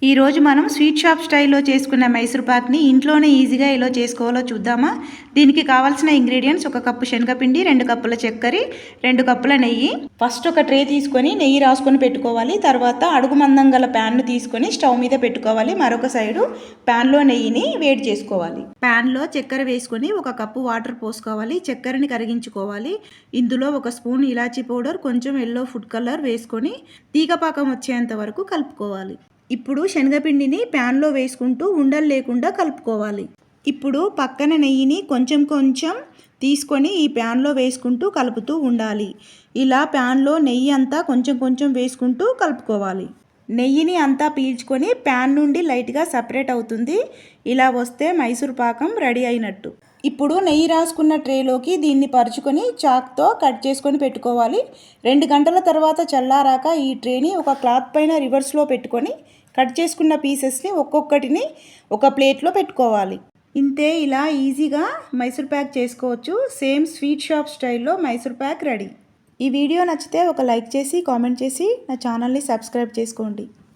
ఈరోజు మనం sweet shop స్టైల్లో చేసుకున్న మైసూర్ పాక్ని ఇంట్లోనే ఈజీగా ఎలా చేసుకోవాలో చూద్దామా. దీనికి కావాల్సిన ఇంగ్రీడియంట్స్: 1 కప్పు శనగపిండి, 2 కప్పుల చక్కెర, 2 కప్పుల నెయ్యి. ఫస్ట్ ఒక ట్రే తీసుకొని నెయ్యి రాసుకొని పెట్టుకోవాలి. తర్వాత అడుగు మందం గల ప్యాన్ను తీసుకొని స్టవ్ మీద పెట్టుకోవాలి. మరొక సైడు ప్యాన్లో నెయ్యిని వేడి చేసుకోవాలి. ప్యాన్లో చక్కెర వేసుకొని 1 కప్పు వాటర్ పోసుకోవాలి. చక్కెరని కరిగించుకోవాలి. ఇందులో 1 స్పూన్ ఇలాచీ పౌడర్, కొంచెం ఎల్లో ఫుడ్ కలర్ వేసుకొని తీగపాకం వచ్చేంత వరకు కలుపుకోవాలి. ఇప్పుడు శనగపిండిని ప్యాన్లో వేసుకుంటూ ఉండలు లేకుండా కలుపుకోవాలి. ఇప్పుడు పక్కన నెయ్యిని కొంచెం కొంచెం తీసుకొని ఈ ప్యాన్లో వేసుకుంటూ కలుపుతూ ఉండాలి. ఇలా ప్యాన్లో నెయ్యి అంతా కొంచెం కొంచెం వేసుకుంటూ కలుపుకోవాలి. నెయ్యిని అంతా పీల్చుకొని ప్యాన్ నుండి లైట్గా సపరేట్ అవుతుంది. ఇలా వస్తే మైసూర్ పాకం రెడీ అయినట్టు. ఇప్పుడు నెయ్యి రాసుకున్న ట్రేలోకి దీన్ని పరుచుకొని చాక్తో కట్ చేసుకొని పెట్టుకోవాలి. 2 గంటల తర్వాత చల్లారాక ఈ ట్రేని ఒక క్లాత్ పైన రివర్స్లో పెట్టుకొని కట్ చేసుకున్న పీసెస్ని ఒక్కొక్కటిని ఒక ప్లేట్లో పెట్టుకోవాలి. ఇంతే, ఇలా ఈజీగా మైసూర్ ప్యాక్ చేసుకోవచ్చు. సేమ్ స్వీట్ షాప్ స్టైల్లో మైసూర్ ప్యాక్ రెడీ. ఈ వీడియో నచ్చితే ఒక లైక్ చేసి కామెంట్ చేసి నా ఛానల్ని సబ్స్క్రైబ్ చేసుకోండి.